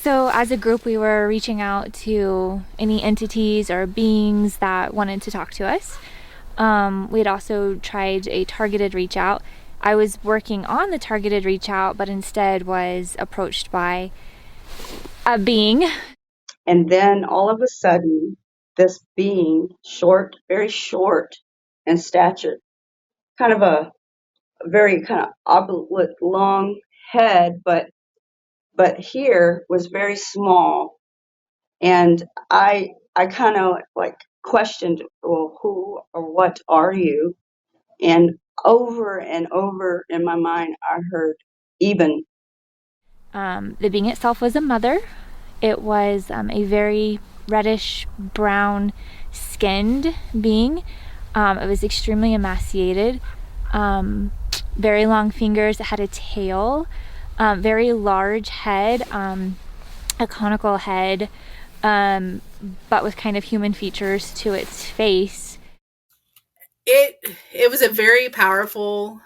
So, as a group, we were reaching out to any entities or beings that wanted to talk to us. We had also tried a targeted reach out. I was working on the targeted reach out, but instead was approached by a being. And then all of a sudden, this being, short, very short in stature, kind of a very kind of obsolete long head, but here was very small. And I kind of like questioned, well, who or what are you? And over in my mind, I heard Eben. The being itself was a mother. It was a very reddish brown skinned being. It was extremely emaciated. Very long fingers. It had a tail. Very large head. A conical head. But with kind of human features to its face. It was a very powerful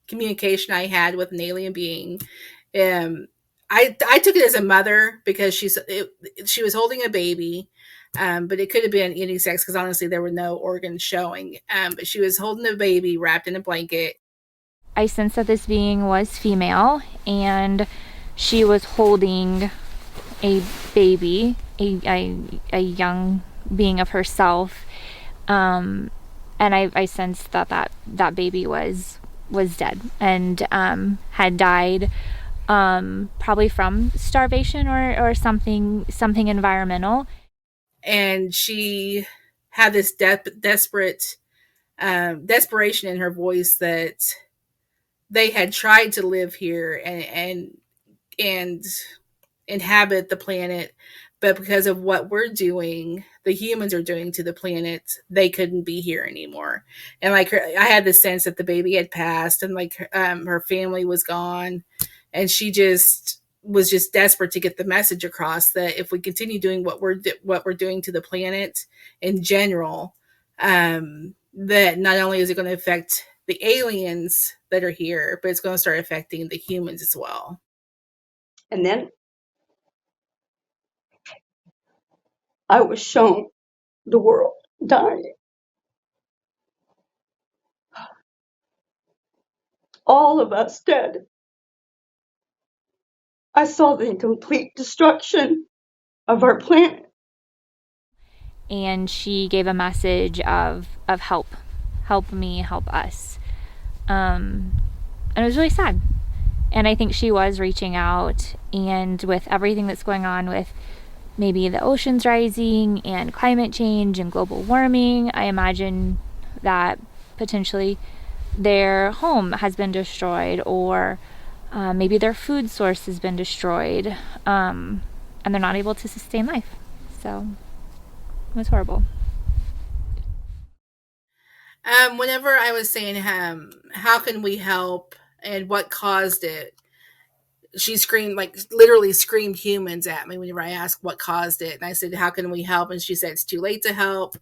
communication I had with an alien being. Um, I took it as a mother because she was holding a baby, but it could have been any sex because honestly there were no organs showing. But she was holding a baby wrapped in a blanket. I sensed that this being was female, and she was holding a baby, a young being of herself, and I sensed that baby was dead and had died, probably from starvation or something environmental. And she had this desperation in her voice that they had tried to live here and inhabit the planet, but because of what we're doing, the humans are doing to the planet, they couldn't be here anymore. And like I had the sense that the baby had passed, and like her family was gone, and she just was just desperate to get the message across that if we continue doing what we're doing to the planet in general, that not only is it going to affect the aliens that are here, but it's going to start affecting the humans as well. And then I was shown the world dying. All of us dead. I saw the complete destruction of our planet. And she gave a message of help me, help us. And it was really sad. And I think she was reaching out, and with everything that's going on with maybe the oceans rising and climate change and global warming, I imagine that potentially their home has been destroyed, or maybe their food source has been destroyed, and they're not able to sustain life. So it was horrible. Whenever I was saying, how can we help and what caused it, she screamed, like literally screamed humans at me whenever I asked what caused it. And I said, how can we help? And she said, it's too late to help.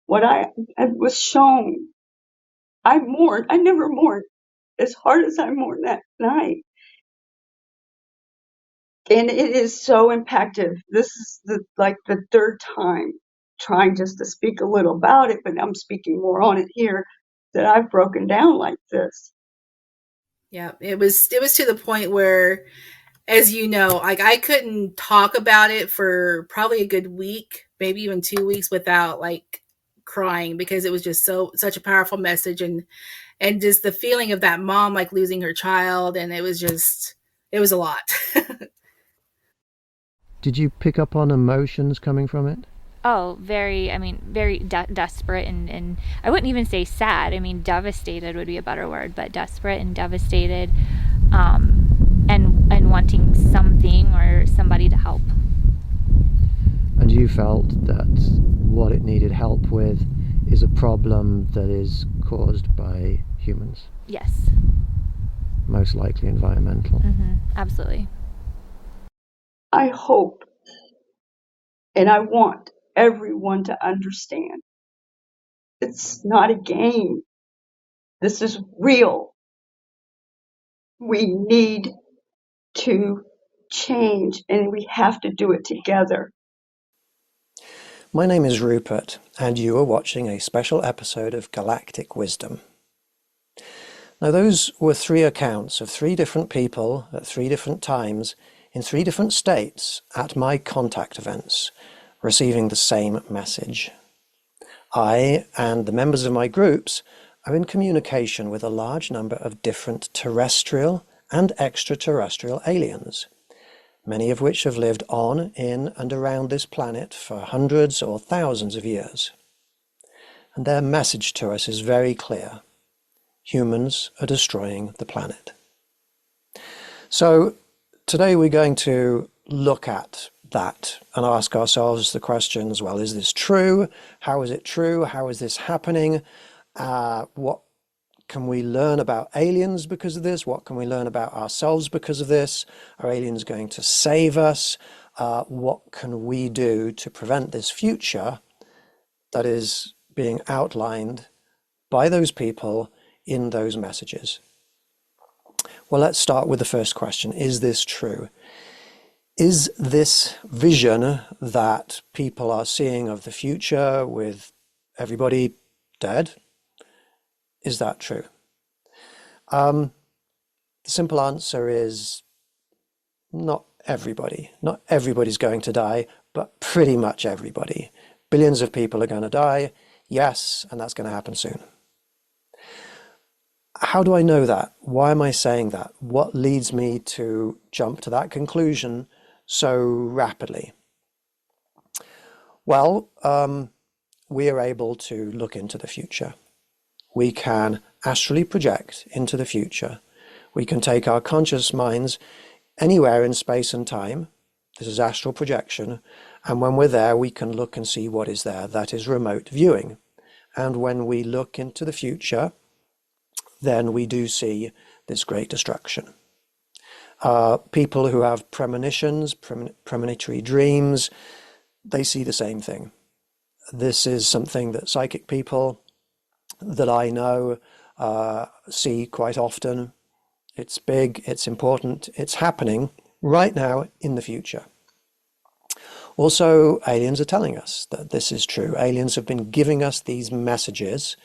What I was shown, I mourned. I never mourned as hard as I mourned that night. And it is so impactful. This is like the third time trying just to speak a little about it, but I'm speaking more on it here, that I've broken down like this. Yeah, it was to the point where, as you know, like I couldn't talk about it for probably a good week, maybe even 2 weeks without like crying, because it was just such a powerful message, and just the feeling of that mom like losing her child, and it was a lot. Did you pick up on emotions coming from it? Oh, very, I mean, very desperate and I wouldn't even say sad. I mean, devastated would be a better word, but desperate and devastated, and wanting something or somebody to help. And you felt that what it needed help with is a problem that is caused by humans? Yes. Most likely environmental. Mm-hmm. Absolutely. I hope and I want everyone to understand it's not a game. This is real. We need to change, and we have to do it together. My name is Rupert, and you are watching a special episode of Galactic Wisdom. Now, those were 3 accounts of 3 different people at 3 different times in 3 different states at my contact events, receiving the same message. I and the members of my groups are in communication with a large number of different terrestrial and extraterrestrial aliens, many of which have lived on, in, and around this planet for hundreds or thousands of years. And their message to us is very clear. Humans are destroying the planet. So today we're going to look at that and ask ourselves the questions, well, is this true? How is it true? How is this happening? What can we learn about aliens because of this? What can we learn about ourselves because of this? Are aliens going to save us? What can we do to prevent this future that is being outlined by those people in those messages? Well, let's start with the first question. Is this true? Is this vision that people are seeing of the future with everybody dead, is that true? The simple answer is not everybody. Not everybody's going to die, but pretty much everybody. Billions of people are going to die, yes, and that's going to happen soon. How do I know that? Why am I saying that? What leads me to jump to that conclusion so rapidly? Well, we are able to look into the future. We can astrally project into the future. We can take our conscious minds anywhere in space and time. This is astral projection. And when we're there, we can look and see what is there. That is remote viewing. And when we look into the future, then we do see this great destruction. People who have premonitions, premonitory dreams, they see the same thing. This is something that psychic people that I know see quite often. It's big, it's important, it's happening right now in the future. Also, aliens are telling us that this is true. Aliens have been giving us these messages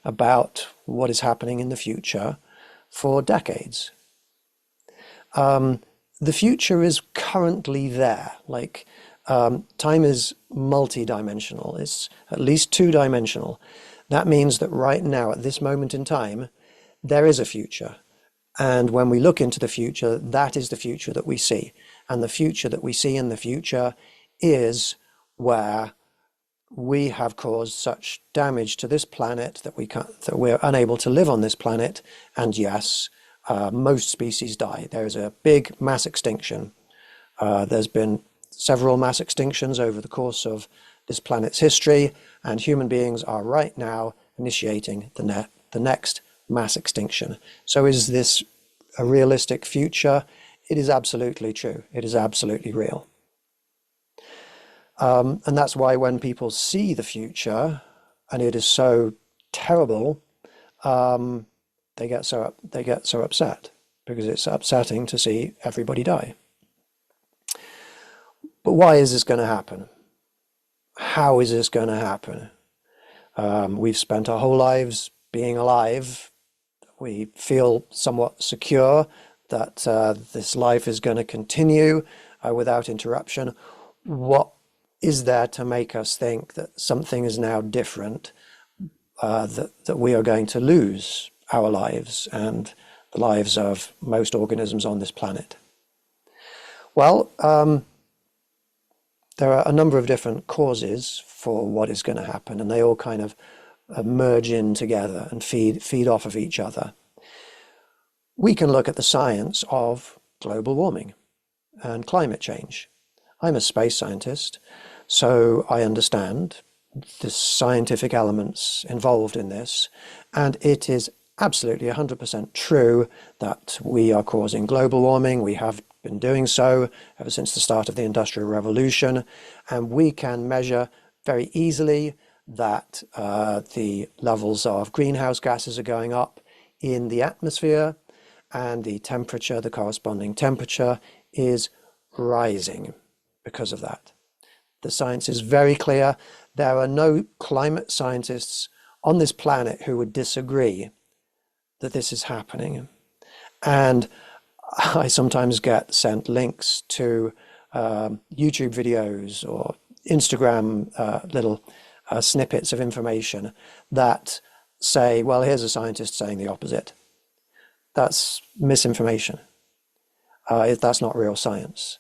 about what is happening in the future for decades. The future is currently there. Time is multi-dimensional. It's at least 2-dimensional. That means that right now, at this moment in time, there is a future. And when we look into the future, that is the future that we see. And the future that we see in the future is where we have caused such damage to this planet that we're unable to live on this planet. And yes, most species die. There is a big mass extinction. There's been several mass extinctions over the course of this planet's history, and human beings are right now initiating the next mass extinction. So is this a realistic future? It is absolutely true. It is absolutely real. And that's why when people see the future, and it is so terrible, they get so upset, because it's upsetting to see everybody die. But why is this going to happen? How is this going to happen? We've spent our whole lives being alive. We feel somewhat secure that this life is going to continue without interruption. What is there to make us think that something is now different, that we are going to lose our lives and the lives of most organisms on this planet? Well, there are a number of different causes for what is going to happen, and they all kind of merge in together and feed off of each other. We can look at the science of global warming and climate change. I'm a space scientist, so I understand the scientific elements involved in this, and it is absolutely 100% true that we are causing global warming. We have been doing so ever since the start of the Industrial Revolution, and we can measure very easily that the levels of greenhouse gases are going up in the atmosphere, and the temperature, the corresponding temperature, is rising because of that. The science is very clear. There are no climate scientists on this planet who would disagree that this is happening. And I sometimes get sent links to YouTube videos or Instagram little snippets of information that say, well, here's a scientist saying the opposite. That's misinformation. That's not real science.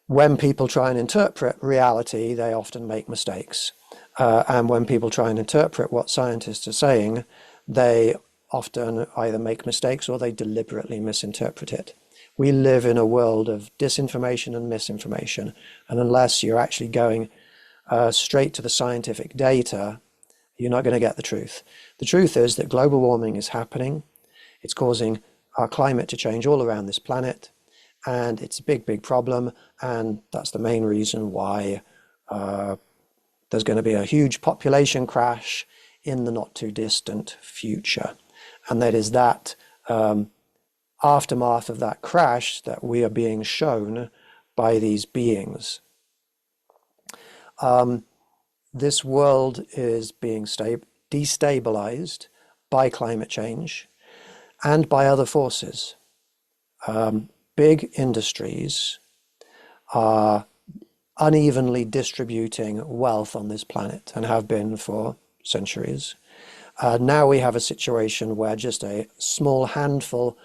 When people try and interpret reality, they often make mistakes. And when people try and interpret what scientists are saying, they often either make mistakes or they deliberately misinterpret it. We live in a world of disinformation and misinformation, and unless you're actually going straight to the scientific data, you're not going to get the truth. The truth is that global warming is happening. It's causing our climate to change all around this planet, and it's a big, big problem, and that's the main reason why there's going to be a huge population crash in the not too distant future. And that is that aftermath of that crash that we are being shown by these beings. This world is being destabilized by climate change and by other forces. Big industries are unevenly distributing wealth on this planet and have been for centuries. Now we have a situation where just a small handful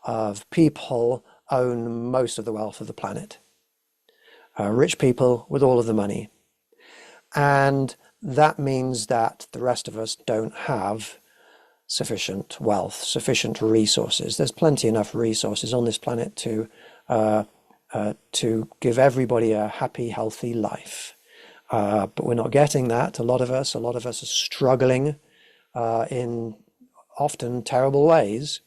of people own most of the wealth of the planet. Rich people with all of the money. And that means that the rest of us don't have sufficient wealth, sufficient resources. There's plenty enough resources on this planet to give everybody a happy, healthy life. But we're not getting that. A lot of us are struggling in often terrible ways,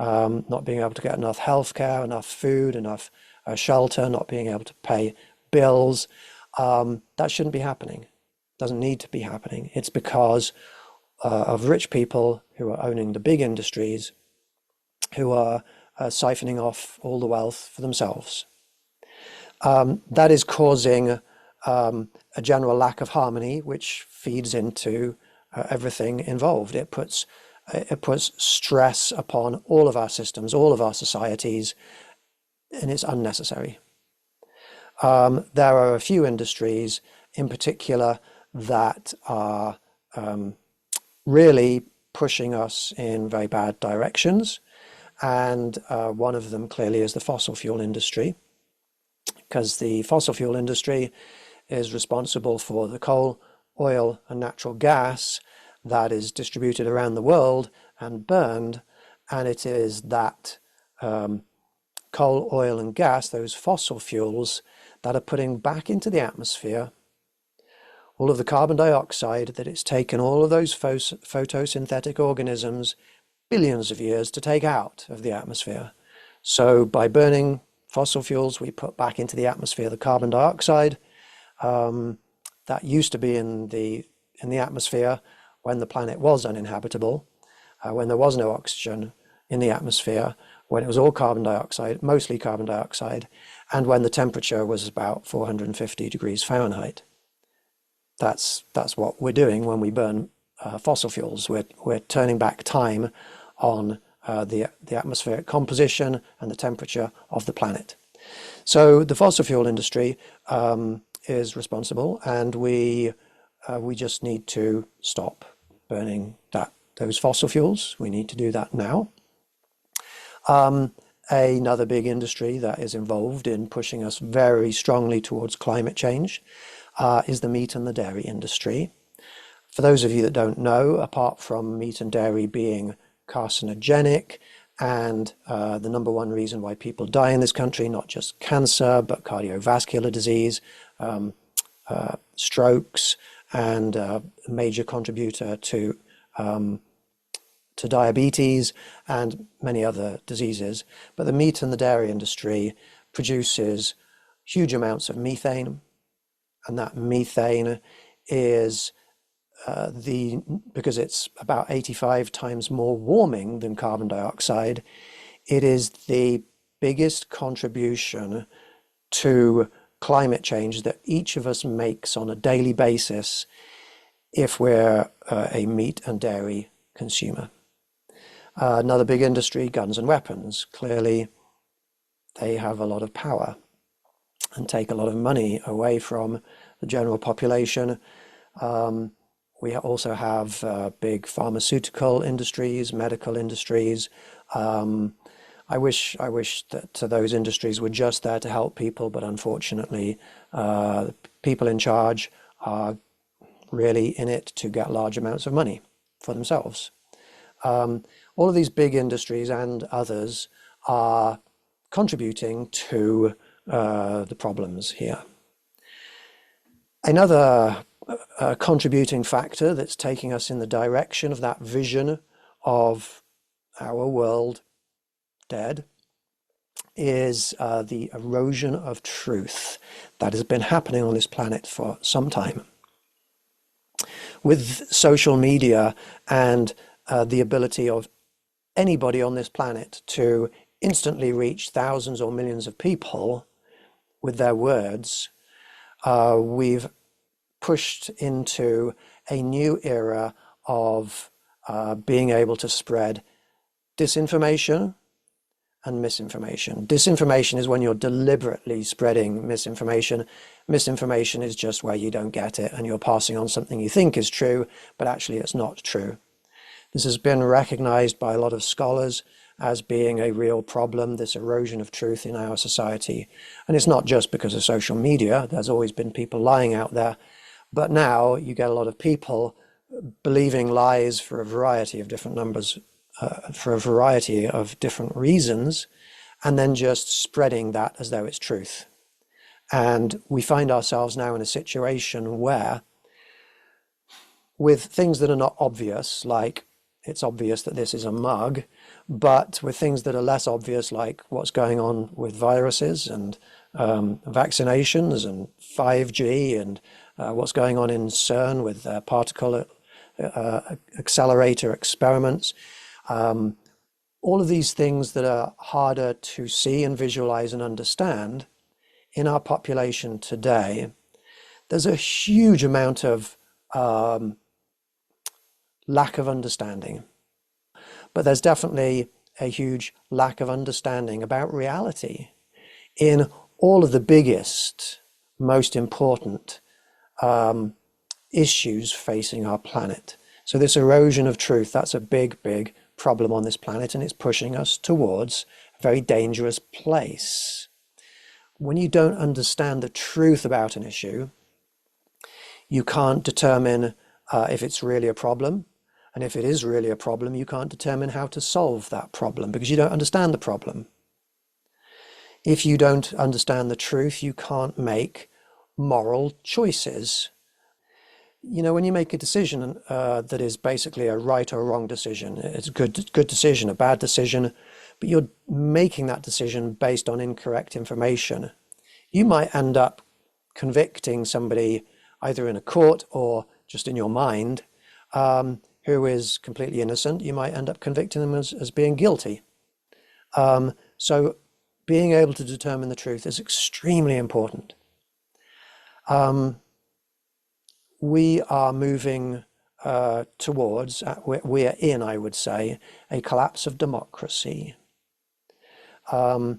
not being able to get enough healthcare, enough food, enough shelter, not being able to pay bills. That shouldn't be happening. Doesn't need to be happening. It's because of rich people who are owning the big industries, who are siphoning off all the wealth for themselves. That is causing a general lack of harmony, which feeds into everything involved. It puts stress upon all of our systems, all of our societies, and it's unnecessary. There are a few industries in particular that are really pushing us in very bad directions. And one of them clearly is the fossil fuel industry, because the fossil fuel industry is responsible for the coal, oil, and natural gas that is distributed around the world and burned. And it is that coal, oil, and gas, those fossil fuels, that are putting back into the atmosphere all of the carbon dioxide that it's taken all of those photosynthetic organisms billions of years to take out of the atmosphere. So by burning fossil fuels, we put back into the atmosphere the carbon dioxide that used to be in the atmosphere when the planet was uninhabitable, when there was no oxygen in the atmosphere, when it was all carbon dioxide, mostly carbon dioxide, and when the temperature was about 450 degrees Fahrenheit. That's what we're doing when we burn fossil fuels. We're turning back time on the atmospheric composition and the temperature of the planet. So the fossil fuel industry is responsible, and we just need to stop burning those fossil fuels. We need to do that now. Another big industry that is involved in pushing us very strongly towards climate change is the meat and the dairy industry. For those of you that don't know, apart from meat and dairy being carcinogenic and the number one reason why people die in this country, not just cancer, but cardiovascular disease, strokes, and a major contributor to diabetes and many other diseases. But the meat and the dairy industry produces huge amounts of methane, and that methane is because it's about 85 times more warming than carbon dioxide, it is the biggest contribution to climate change that each of us makes on a daily basis if we're a meat and dairy consumer. Another big industry, guns and weapons. Clearly, they have a lot of power and take a lot of money away from the general population. We also have big pharmaceutical industries, medical industries. I wish that those industries were just there to help people, but unfortunately, people in charge are really in it to get large amounts of money for themselves. All of these big industries and others are contributing to the problems here. Another contributing factor that's taking us in the direction of that vision of our world dead is the erosion of truth that has been happening on this planet for some time. With social media and the ability of anybody on this planet to instantly reach thousands or millions of people with their words, we've pushed into a new era of being able to spread disinformation and misinformation. Disinformation is when you're deliberately spreading misinformation. Misinformation is just where you don't get it and you're passing on something you think is true, but actually it's not true. This has been recognized by a lot of scholars as being a real problem, this erosion of truth in our society. And it's not just because of social media. There's always been people lying out there. But now you get a lot of people believing lies for a variety of different numbers, for a variety of different reasons, and then just spreading that as though it's truth. And we find ourselves now in a situation where, with things that are not obvious, like it's obvious that this is a mug, but with things that are less obvious, like what's going on with viruses and vaccinations and 5G and what's going on in CERN with particle accelerator experiments, all of these things that are harder to see and visualize and understand in our population today, there's a huge amount of lack of understanding. But there's definitely a huge lack of understanding about reality in all of the biggest, most important issues facing our planet. So this erosion of truth, that's a big, big problem on this planet, and it's pushing us towards a very dangerous place. When you don't understand the truth about an issue, you can't determine if it's really a problem. And if it is really a problem, you can't determine how to solve that problem because you don't understand the problem. If you don't understand the truth, you can't make moral choices. You know, when you make a decision that is basically a right or wrong decision, it's a good decision, a bad decision, but you're making that decision based on incorrect information, you might end up convicting somebody either in a court or just in your mind who is completely innocent. You might end up convicting them as being guilty. So being able to determine the truth is extremely important. We are moving towards, we are in, I would say, a collapse of democracy. All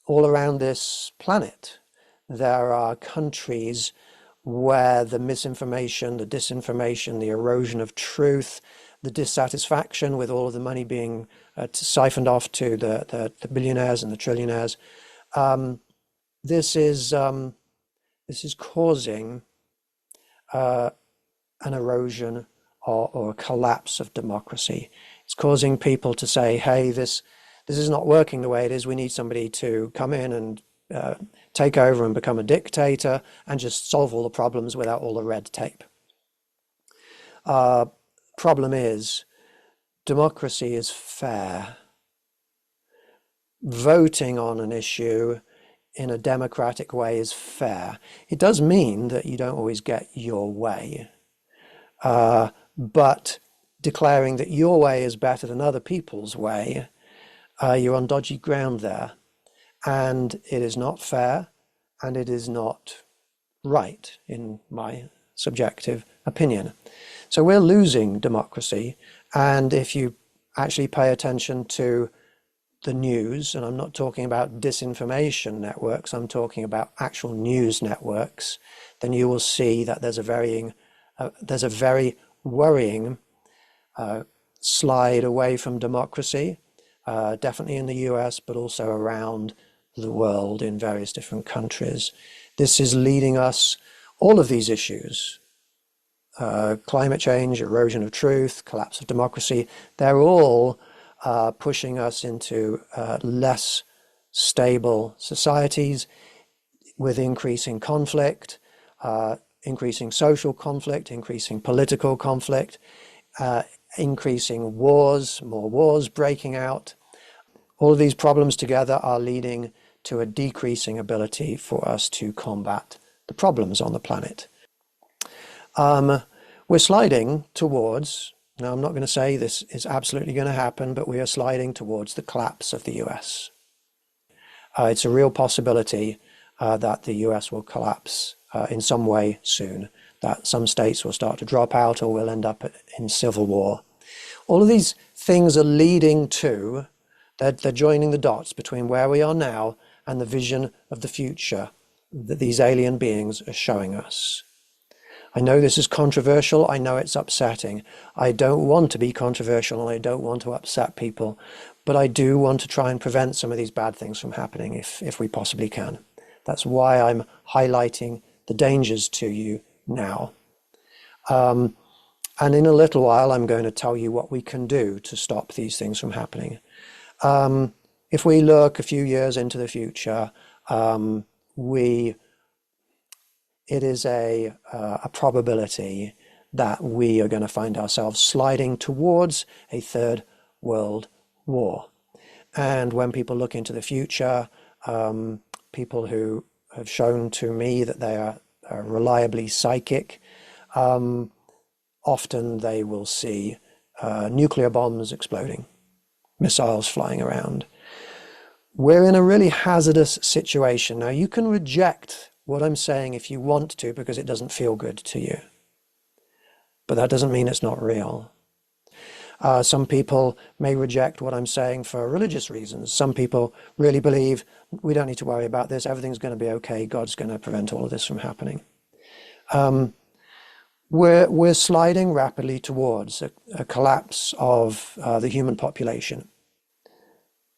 around this planet, there are countries where the misinformation, the disinformation, the erosion of truth, the dissatisfaction with all of the money being siphoned off to the billionaires and the trillionaires, this is causing an erosion or a collapse of democracy. It's causing people to say, hey, this is not working the way it is. We need somebody to come in and take over and become a dictator and just solve all the problems without all the red tape. Problem is, democracy is fair. Voting on an issue in a democratic way is fair. It does mean that you don't always get your way, but declaring that your way is better than other people's way, you're on dodgy ground there. and it is not fair, and it is not right, in my subjective opinion. So we're losing democracy, and if you actually pay attention to the news, and I'm not talking about disinformation networks, I'm talking about actual news networks, then you will see that there's a very worrying slide away from democracy, definitely in the US, but also around the world in various different countries. This is leading us, all of these issues, climate change, erosion of truth, collapse of democracy, they're all pushing us into less stable societies with increasing conflict, increasing social conflict, increasing political conflict, increasing wars, more wars breaking out. All of these problems together are leading to a decreasing ability for us to combat the problems on the planet. We're sliding towards, now I'm not going to say this is absolutely going to happen, but we are sliding towards the collapse of the US. It's a real possibility that the US will collapse in some way soon, that some states will start to drop out or we'll end up in civil war. All of these things are leading to, they're joining the dots between where we are now and the vision of the future that these alien beings are showing us. I know this is controversial, I know it's upsetting. I don't want to be controversial and I don't want to upset people, but I do want to try and prevent some of these bad things from happening if we possibly can. That's why I'm highlighting the dangers to you now. And in a little while, I'm going to tell you what we can do to stop these things from happening. If we look a few years into the future, it is a probability that we are going to find ourselves sliding towards a third world war. And when people look into the future, people who have shown to me that they are reliably psychic, often they will see nuclear bombs exploding, missiles flying around. We're in a really hazardous situation. Now, you can reject what I'm saying if you want to, because it doesn't feel good to you. But that doesn't mean it's not real. Some people may reject what I'm saying for religious reasons. Some people really believe we don't need to worry about this, everything's going to be okay, God's going to prevent all of this from happening. We're sliding rapidly towards a collapse of the human population.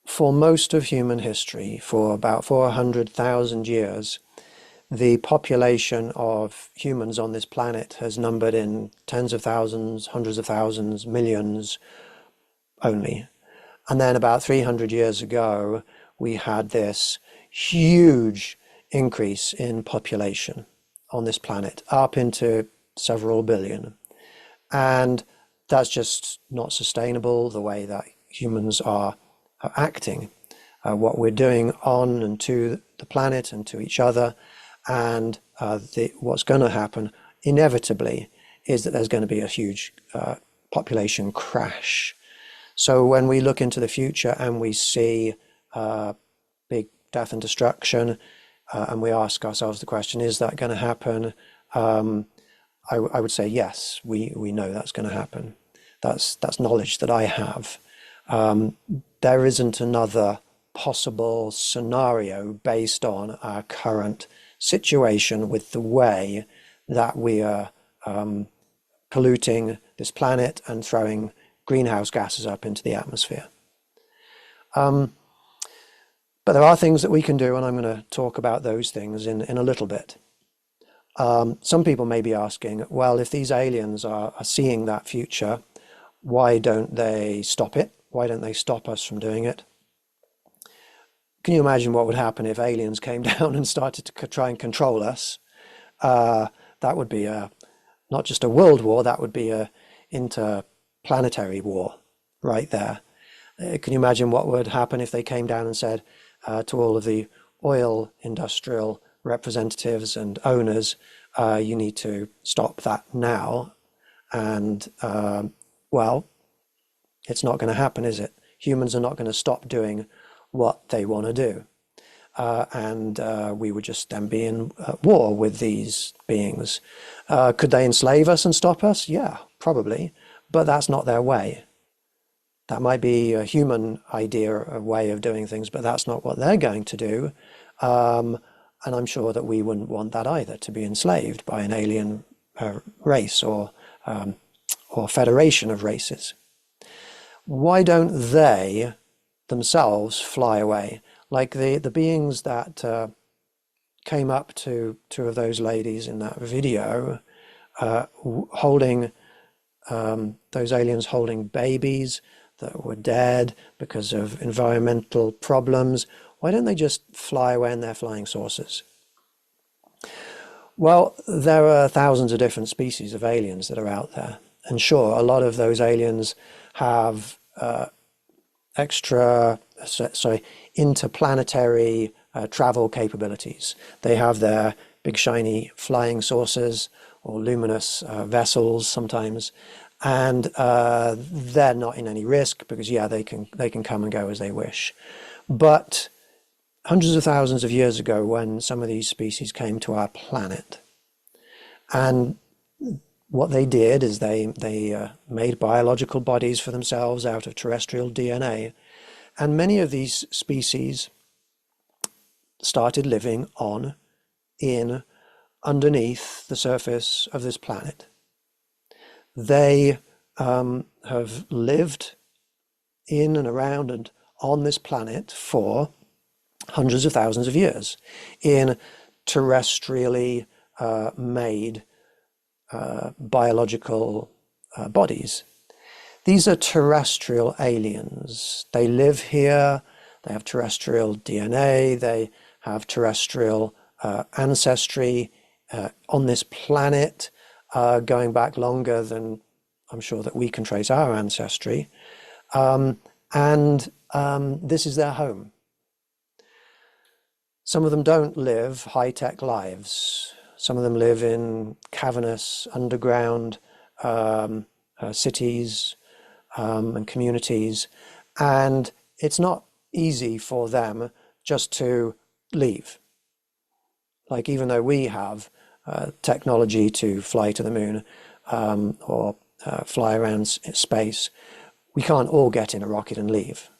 For most of human history, for about 400,000 years, the population of humans on this planet has numbered in tens of thousands, hundreds of thousands, millions only. And then about 300 years ago, we had this huge increase in population on this planet, up into several billion. And that's just not sustainable, the way that humans are acting, what we're doing on and to the planet and to each other. And what's going to happen inevitably is that there's going to be a huge population crash. So when we look into the future and we see big death and destruction, and we ask ourselves the question, is that going to happen? I would say yes, we know that's going to happen. That's knowledge that I have. There isn't another possible scenario based on our current situation with the way that we are polluting this planet and throwing greenhouse gases up into the atmosphere. But there are things that we can do, and I'm going to talk about those things in a little bit. Some people may be asking, well, if these aliens are seeing that future, why don't they stop it? Why don't they stop us from doing it? Can you imagine what would happen if aliens came down and started to try and control us? That would be not just a world war, that would be a interplanetary war right there. Can you imagine what would happen if they came down and said to all of the oil industrial representatives and owners, you need to stop that now? And, well, it's not going to happen, is it? Humans are not going to stop doing what they want to do. and we would just then be in war with these beings. Could they enslave us and stop us? Yeah, probably, but that's not their way. That might be a human idea, a way of doing things, but that's not what they're going to do. And I'm sure that we wouldn't want that either, to be enslaved by an alien race or federation of races. Why don't they themselves fly away? Like the beings that came up to two of those ladies in that video, holding those aliens holding babies that were dead because of environmental problems. Why don't they just fly away in their flying saucers? Well, there are thousands of different species of aliens that are out there. And sure, a lot of those aliens have interplanetary travel capabilities. They have their big shiny flying saucers or luminous vessels sometimes, and they're not in any risk because, yeah, they can come and go as they wish. But hundreds of thousands of years ago, when some of these species came to our planet, and what they did is they made biological bodies for themselves out of terrestrial DNA, and many of these species started living underneath the surface of this planet. They have lived in and around and on this planet for hundreds of thousands of years in terrestrially made biological bodies. These are terrestrial aliens. They live here, they have terrestrial DNA, they have terrestrial ancestry on this planet, going back longer than I'm sure that we can trace our ancestry. And this is their home. Some of them don't live high-tech lives. Some of them live in cavernous, underground cities and communities. And it's not easy for them just to leave. Like, even though we have technology to fly to the moon or fly around space, we can't all get in a rocket and leave.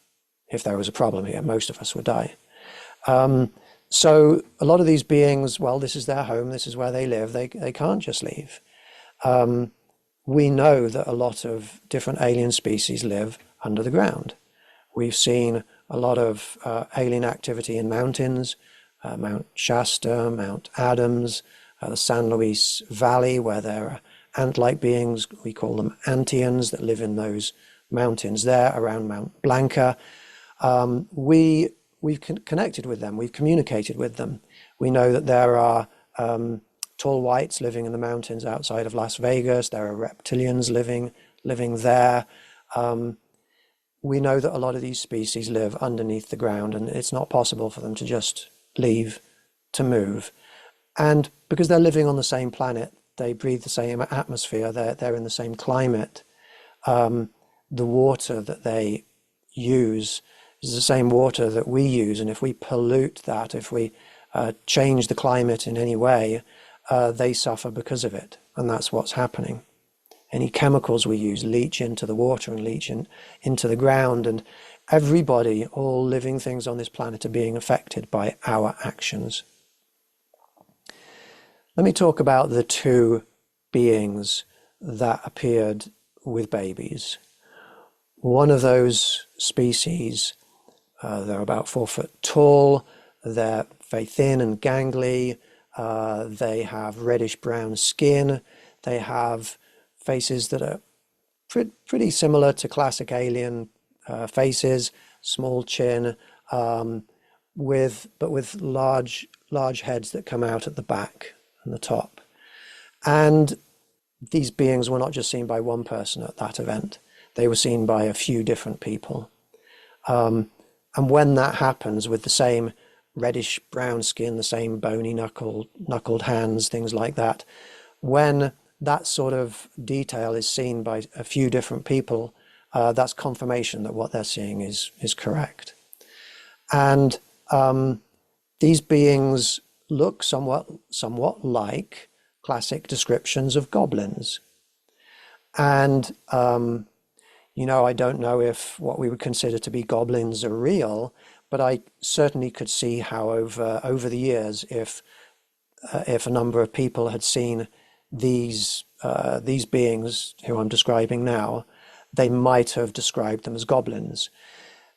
If there was a problem here, most of us would die. So a lot of these beings, well, this is their home, this is where they live, they can't just leave. We know that a lot of different alien species live under the ground. We've seen a lot of alien activity in mountains, Mount Shasta, Mount Adams, the San Luis Valley, where there are ant-like beings, we call them Antians, that live in those mountains there around Mount Blanca. We've connected with them, we've communicated with them. We know that there are tall whites living in the mountains outside of Las Vegas. There are reptilians living there. We know that a lot of these species live underneath the ground, and it's not possible for them to just leave to move. And because they're living on the same planet, they breathe the same atmosphere, they're in the same climate. The water that they use is the same water that we use, and if we pollute that, if we change the climate in any way, they suffer because of it, and that's what's happening. Any chemicals we use leach into the water and leach into the ground, and everybody, all living things on this planet, are being affected by our actions. Let me talk about the two beings that appeared with babies. One of those species, they're about 4 foot tall, they're very thin and gangly, they have reddish brown skin, they have faces that are pretty similar to classic alien faces, small chin, but with large heads that come out at the back and the top. And these beings were not just seen by one person at that event, they were seen by a few different people. And when that happens, with the same reddish brown skin, the same bony knuckled hands, things like that, when that sort of detail is seen by a few different people, that's confirmation that what they're seeing is correct. And These beings look somewhat like classic descriptions of goblins. And, I don't know if what we would consider to be goblins are real, but I certainly could see how over the years, if a number of people had seen these beings who I'm describing now, they might have described them as goblins.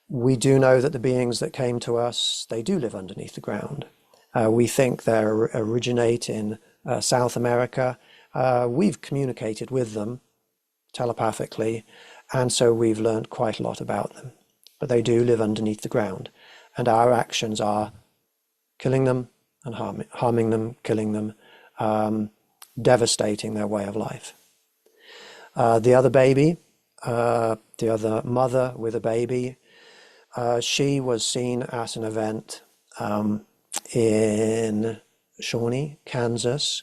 We do know that the beings that came to us, they do live underneath the ground. We think they originate in South America. We've communicated with them telepathically, and so we've learned quite a lot about them. But they do live underneath the ground, and our actions are killing them and harming them, killing them, devastating their way of life. The other baby, the other mother with a baby, she was seen at an event in Shawnee, Kansas,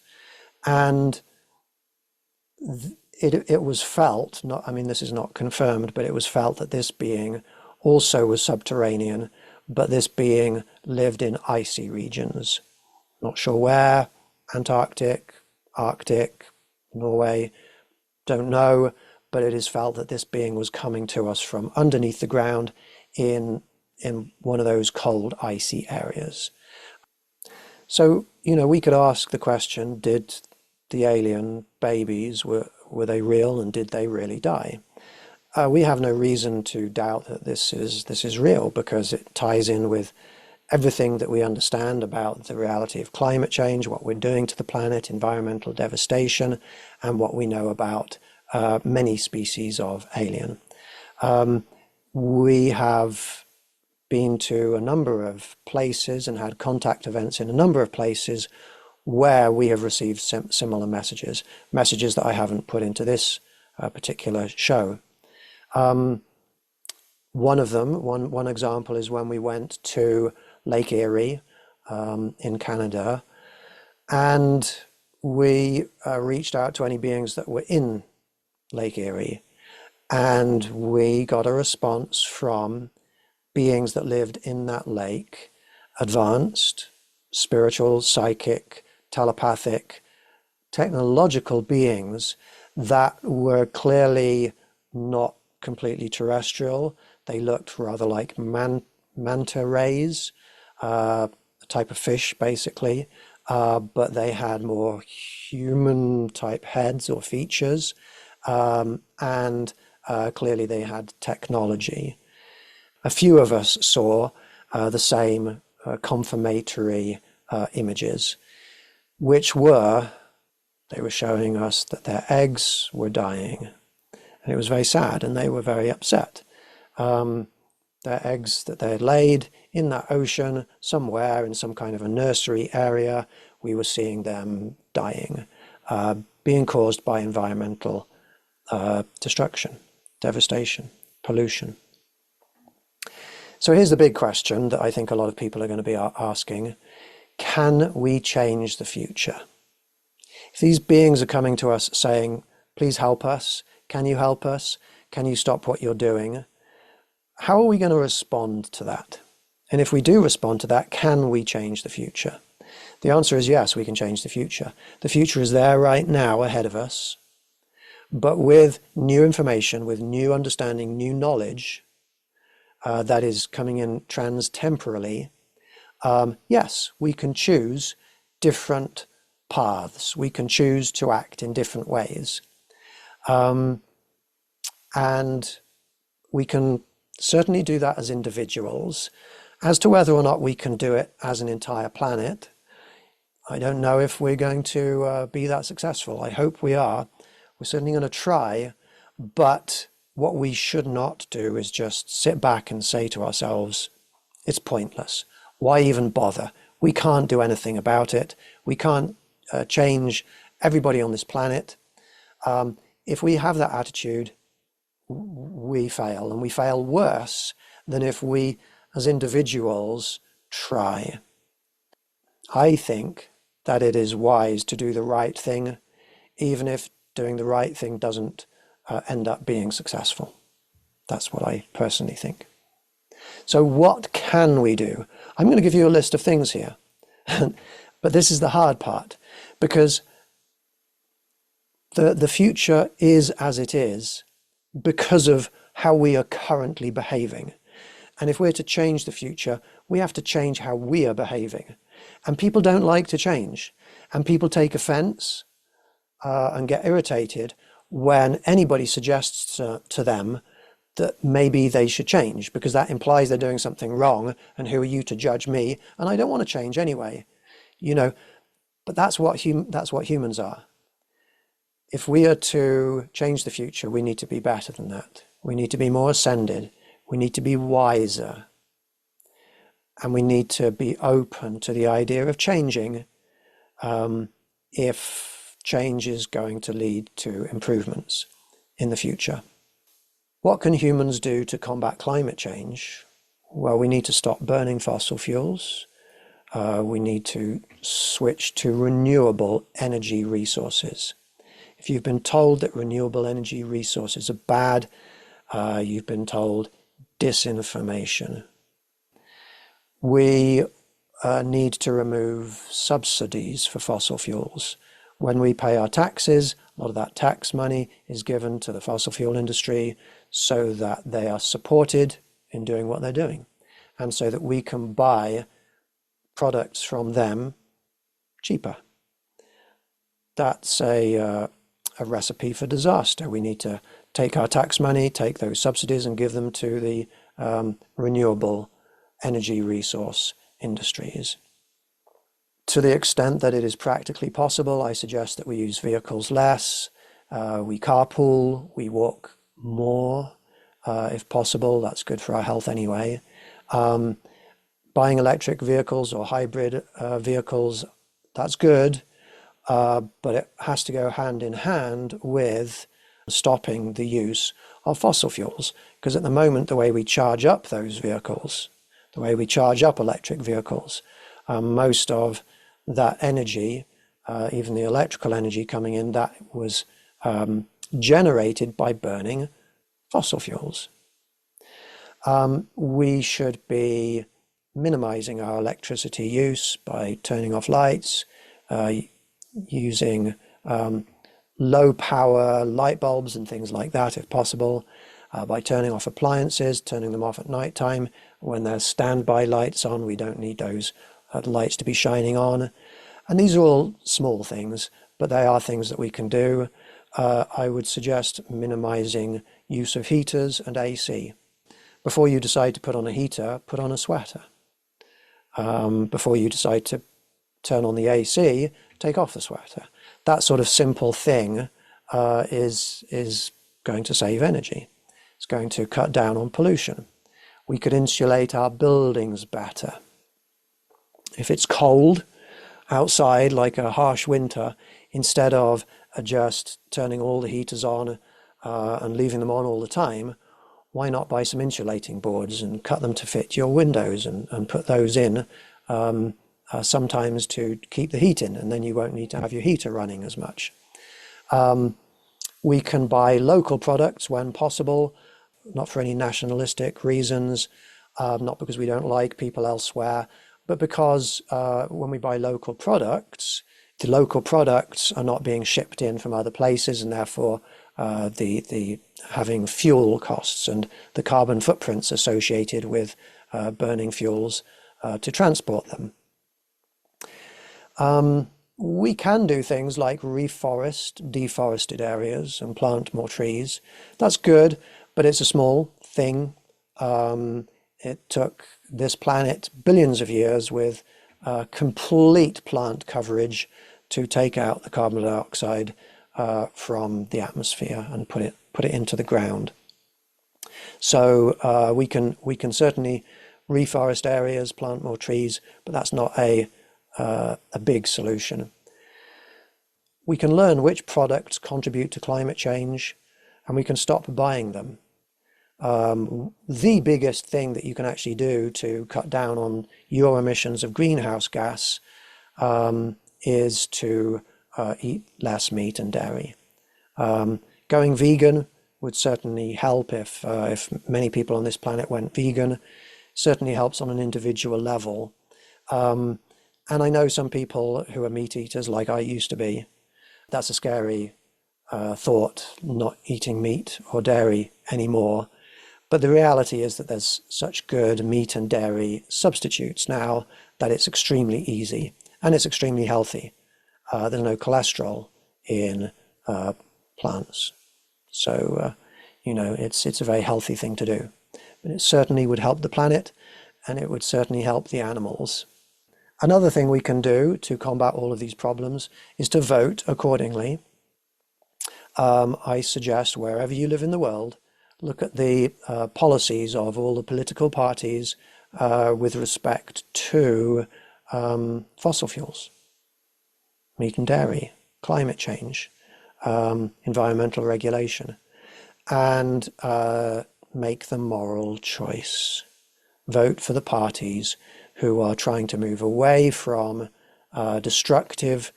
and it was felt, this is not confirmed, but it was felt that this being also was subterranean, but this being lived in icy regions. Not sure where, Antarctic, Arctic, Norway, don't know, but it is felt that this being was coming to us from underneath the ground in one of those cold, icy areas. So, we could ask the question, did the alien babies, were they real, and did they really die? We have no reason to doubt that this is real, because it ties in with everything that we understand about the reality of climate change, what we're doing to the planet, environmental devastation, and what we know about many species of alien. We have been to a number of places and had contact events in a number of places where we have received similar messages that I haven't put into this particular show. One of them, one example, is when we went to Lake Erie in Canada, and we reached out to any beings that were in Lake Erie, and we got a response from beings that lived in that lake, advanced, spiritual, psychic, telepathic, technological beings that were clearly not completely terrestrial. They looked rather like manta rays, a type of fish basically, but they had more human type heads or features, and clearly they had technology. A few of us saw the same confirmatory images, which they were showing us that their eggs were dying. And it was very sad, and they were very upset. Their eggs that they had laid in that ocean, somewhere in some kind of a nursery area, we were seeing them dying, being caused by environmental destruction, devastation, pollution. So here's the big question that I think a lot of people are going to be asking. Can we change the future? If these beings are coming to us saying, please help us, can you help us? Can you stop what you're doing? How are we going to respond to that? And if we do respond to that, can we change the future? The answer is yes, we can change the future. The future is there right now ahead of us, but with new information, with new understanding, new knowledge that is coming in trans-temporally, yes, we can choose different paths. We can choose to act in different ways. And we can certainly do that as individuals. As to whether or not we can do it as an entire planet, I don't know if we're going to be that successful. I hope we are. We're certainly going to try, but what we should not do is just sit back and say to ourselves, it's pointless. Why even bother? We can't do anything about it. We can't change everybody on this planet. If we have that attitude, we fail, and we fail worse than if we as individuals try. I think that it is wise to do the right thing, even if doing the right thing doesn't end up being successful. That's what I personally think. So what can we do? I'm going to give you a list of things here. But this is the hard part, because the future is as it is because of how we are currently behaving. And if we're to change the future, we have to change how we are behaving. And people don't like to change. And people take offense and get irritated when anybody suggests to them that maybe they should change, because that implies they're doing something wrong, and who are you to judge me? And I don't want to change anyway, you know. But that's what humans are. If we are to change the future, we need to be better than that. We need to be more ascended. We need to be wiser. And we need to be open to the idea of changing if change is going to lead to improvements in the future. What can humans do to combat climate change? Well, we need to stop burning fossil fuels. We need to switch to renewable energy resources. If you've been told that renewable energy resources are bad, you've been told disinformation. We need to remove subsidies for fossil fuels. When we pay our taxes, a lot of that tax money is given to the fossil fuel industry so that they are supported in doing what they're doing, and so that we can buy products from them cheaper. That's a recipe for disaster. We need to take our tax money, take those subsidies, and give them to the renewable energy resource industries. To the extent that it is practically possible, I suggest that we use vehicles less, we carpool, we walk more, if possible. That's good for our health anyway. Buying electric vehicles or hybrid vehicles, that's good, but it has to go hand in hand with stopping the use of fossil fuels. Because at the moment, the way we charge up those vehicles, the way we charge up electric vehicles, most of that energy, even the electrical energy coming in, that was generated by burning fossil fuels. We should be minimizing our electricity use by turning off lights, using low power light bulbs and things like that if possible, by turning off appliances, turning them off at night time. When there's standby lights on, we don't need those lights to be shining on. And these are all small things, but they are things that we can do. I would suggest minimizing use of heaters and AC. Before you decide to put on a heater, put on a sweater. Before you decide to turn on the AC, take off the sweater. That sort of simple thing is going to save energy. It's going to cut down on pollution. We could insulate our buildings better. If it's cold outside, like a harsh winter, instead of just turning all the heaters on and leaving them on all the time, why not buy some insulating boards and cut them to fit your windows and put those in sometimes to keep the heat in, and then you won't need to have your heater running as much. We can buy local products when possible, not for any nationalistic reasons, not because we don't like people elsewhere, but because when we buy local products, the local products are not being shipped in from other places, and therefore the having fuel costs and the carbon footprints associated with burning fuels to transport them. We can do things like reforest deforested areas and plant more trees. That's good, but it's a small thing. It took this planet billions of years with complete plant coverage to take out the carbon dioxide from the atmosphere and put it into the ground. So we can certainly reforest areas, plant more trees, but that's not a big solution. We can learn which products contribute to climate change, and we can stop buying them. The biggest thing that you can actually do to cut down on your emissions of greenhouse gas is to eat less meat and dairy. Going vegan would certainly help if many people on this planet went vegan. certainly helps on an individual level. And I know some people who are meat eaters, like I used to be. That's a scary thought, not eating meat or dairy anymore. But the reality is that there's such good meat and dairy substitutes now that it's extremely easy and it's extremely healthy. There's no cholesterol in plants. So, it's a very healthy thing to do. But it certainly would help the planet, and it would certainly help the animals. Another thing we can do to combat all of these problems is to vote accordingly. I suggest wherever you live in the world, look at the policies of all the political parties with respect to fossil fuels, meat and dairy, climate change, environmental regulation, and make the moral choice. Vote for the parties who are trying to move away from destructive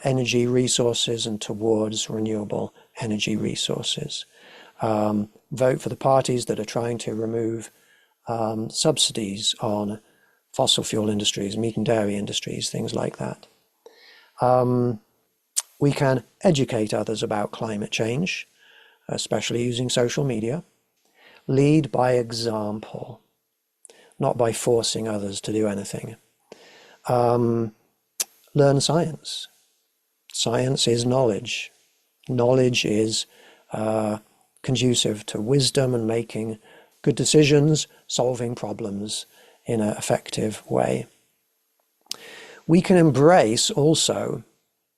energy resources and towards renewable energy resources. Vote for the parties that are trying to remove subsidies on fossil fuel industries, meat and dairy industries, things like that. We can educate others about climate change, especially using social media. Lead by example, not by forcing others to do anything. Learn science. Science is knowledge. Knowledge is conducive to wisdom and making good decisions, solving problems in an effective way. We can embrace also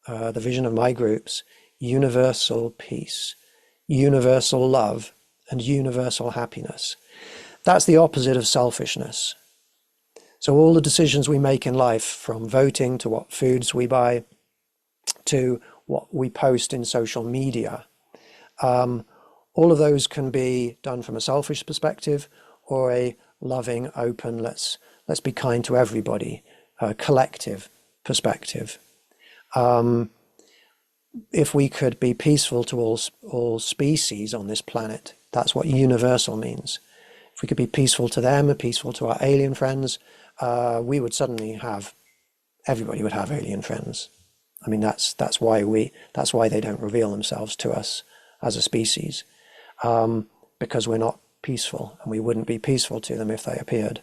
the vision of my groups, universal peace, universal love, and universal happiness. That's the opposite of selfishness. So all the decisions we make in life, from voting to what foods we buy, to what we post in social media, all of those can be done from a selfish perspective or a loving, open, let's be kind to everybody, collective perspective. If we could be peaceful to all species on this planet, that's what universal means. If we could be peaceful to them and peaceful to our alien friends, we would suddenly have, everybody would have alien friends. I mean, that's why they don't reveal themselves to us as a species, because we're not peaceful, and we wouldn't be peaceful to them if they appeared.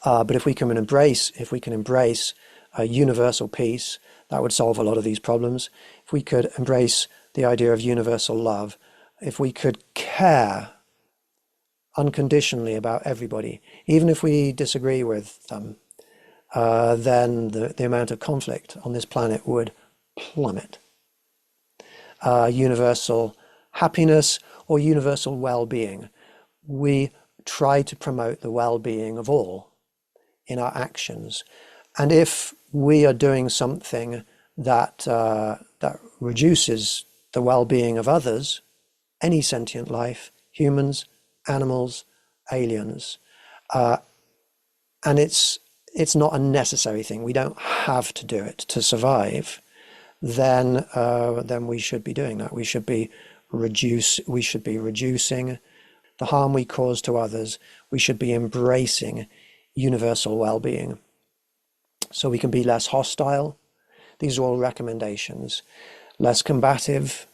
But if we can embrace universal peace, that would solve a lot of these problems. If we could embrace the idea of universal love, if we could care unconditionally about everybody, even if we disagree with them, then the amount of conflict on this planet would plummet. Universal happiness or universal well-being. We try to promote the well-being of all in our actions. And if we are doing something that reduces the well-being of others, any sentient life, humans, animals, aliens, and it's not a necessary thing, we don't have to do it to survive, then we should be doing that. We should be reducing the harm we cause to others. We should be embracing universal well-being, so we can be less hostile. These are all recommendations. Less combative.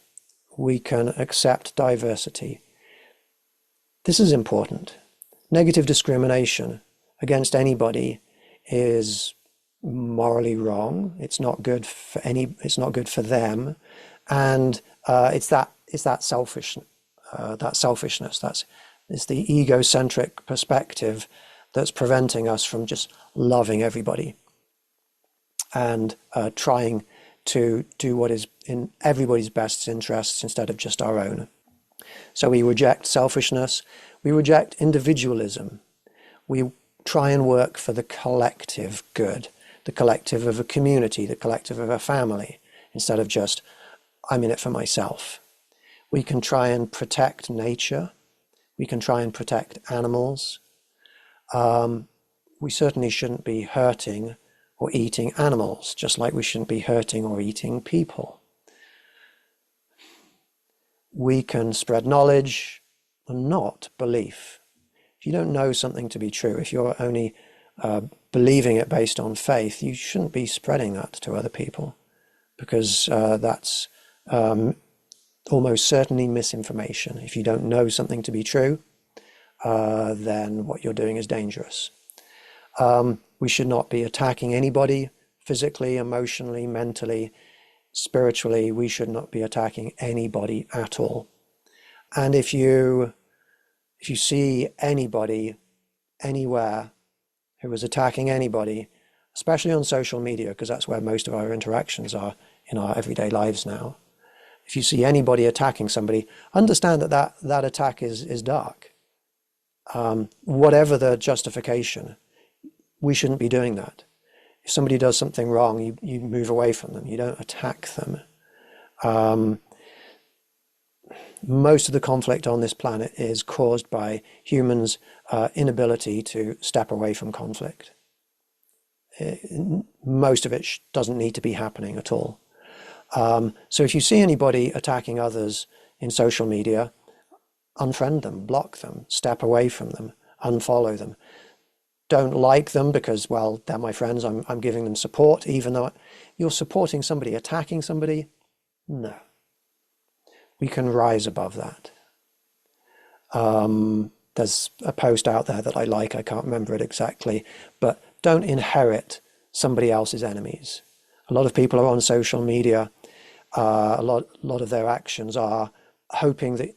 We can accept diversity. This is important. Negative discrimination against anybody is morally wrong. It's not good for it's not good for them, and it's that selfishness. It's the egocentric perspective that's preventing us from just loving everybody and trying to do what is in everybody's best interests instead of just our own. So we reject selfishness, we reject individualism, we try and work for the collective good, the collective of a community, the collective of a family, instead of just, I'm in it for myself. We can try and protect nature, we can try and protect animals. We certainly shouldn't be hurting or eating animals, just like we shouldn't be hurting or eating people. We can spread knowledge and not belief. If you don't know something to be true, if you're only believing it based on faith, you shouldn't be spreading that to other people, because that's almost certainly misinformation. If you don't know something to be true, then what you're doing is dangerous. We should not be attacking anybody physically, emotionally, mentally, spiritually. We should not be attacking anybody at all. And if you see anybody anywhere who is attacking anybody, especially on social media, because that's where most of our interactions are in our everyday lives now. If you see anybody attacking somebody, understand that attack is dark. Whatever the justification, we shouldn't be doing that. If somebody does something wrong, you move away from them. You don't attack them. Most of the conflict on this planet is caused by humans' inability to step away from conflict. Most of it doesn't need to be happening at all. So if you see anybody attacking others in social media, unfriend them, block them, step away from them, unfollow them. Don't like them because, well, they're my friends, I'm giving them support, even though you're supporting somebody attacking somebody. No. We can rise above that. There's a post out there that I like, I can't remember it exactly, but don't inherit somebody else's enemies. A lot of people are on social media, a lot of their actions are hoping that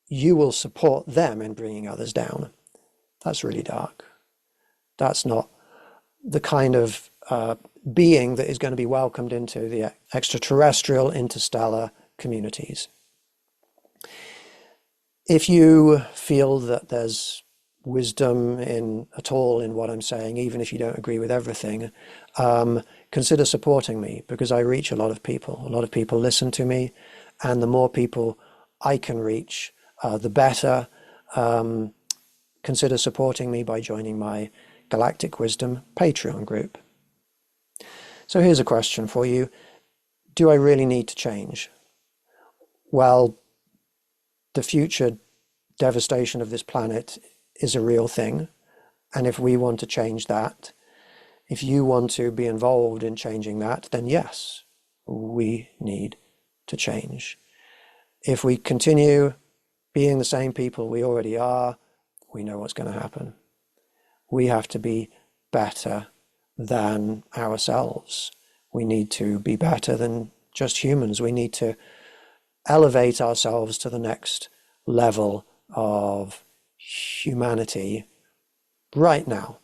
you will support them in bringing others down. That's really dark. That's not the kind of being that is going to be welcomed into the extraterrestrial, interstellar communities. If you feel that there's wisdom at all in what I'm saying, even if you don't agree with everything, consider supporting me, because I reach a lot of people. A lot of people listen to me, and the more people I can reach, the better. Consider supporting me by joining my Galactic Wisdom Patreon group. So here's a question for you. Do I really need to change? Well, the future devastation of this planet is a real thing. And if we want to change that, if you want to be involved in changing that, then yes, we need to change. If we continue being the same people we already are, we know what's going to happen. We have to be better than ourselves. We need to be better than just humans. We need to elevate ourselves to the next level of humanity right now.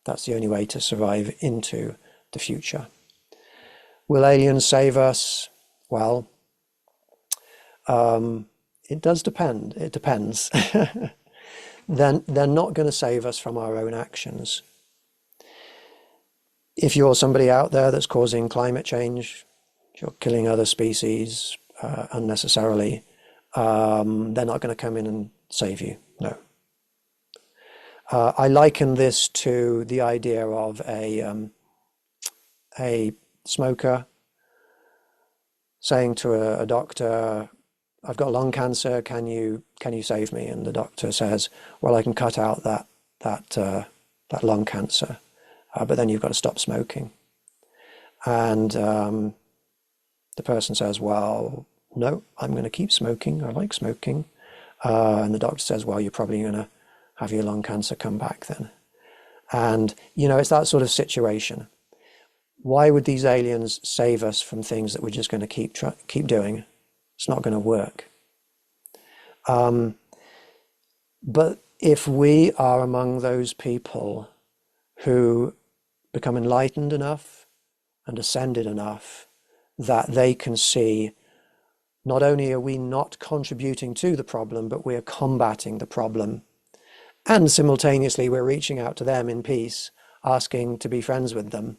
That's the only way to survive into the future. Will aliens save us? Well, it does depend. It depends. Then they're not going to save us from our own actions. If you're somebody out there that's causing climate change, you're killing other species unnecessarily, they're not going to come in and save you. No. I liken this to the idea of a smoker saying to a doctor, I've got lung cancer, can you save me? And the doctor says, well, I can cut out that lung cancer, but then you've got to stop smoking. And the person says, well, no, I'm going to keep smoking. I like smoking. And the doctor says, well, you're probably going to have your lung cancer come back then. And, it's that sort of situation. Why would these aliens save us from things that we're just going to keep doing? It's not going to work. But if we are among those people who become enlightened enough and ascended enough that they can see not only are we not contributing to the problem, but we're combating the problem. And simultaneously, we're reaching out to them in peace, asking to be friends with them.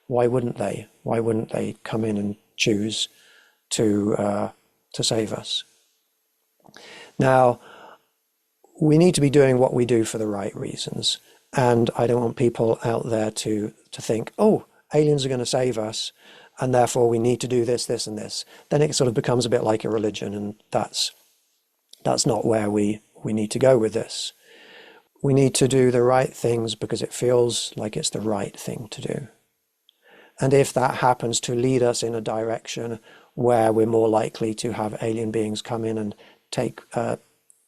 Why wouldn't they? Why wouldn't they come in and choose to save us? Now, we need to be doing what we do for the right reasons. And I don't want people out there to think, oh, aliens are going to save us, and therefore we need to do this, this, and this. Then it sort of becomes a bit like a religion, and that's not where we need to go with this. we need to do the right things because it feels like it's the right thing to do. And if that happens to lead us in a direction where we're more likely to have alien beings come in and take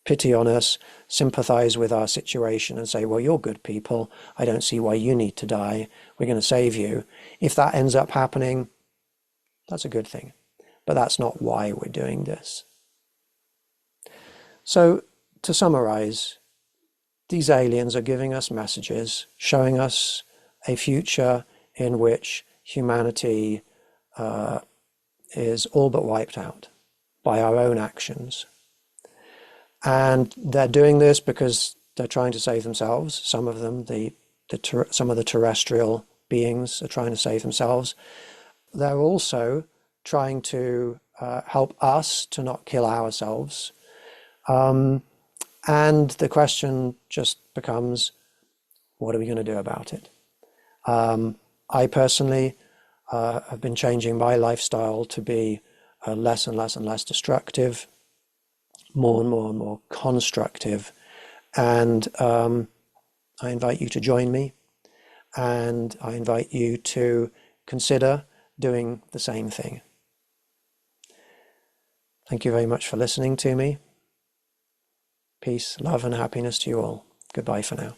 pity on us, sympathize with our situation and say, well, you're good people. I don't see why you need to die. We're going to save you. If that ends up happening, that's a good thing. But that's not why we're doing this. So to summarize, these aliens are giving us messages, showing us a future in which humanity is all but wiped out by our own actions. And they're doing this because they're trying to save themselves. Some of them, some of the terrestrial beings are trying to save themselves. They're also trying to help us to not kill ourselves. And the question just becomes, what are we going to do about it? I personally have been changing my lifestyle to be less and less and less destructive, more and more and more constructive. And I invite you to join me, and I invite you to consider doing the same thing. Thank you very much for listening to me. Peace, love, and happiness to you all. Goodbye for now.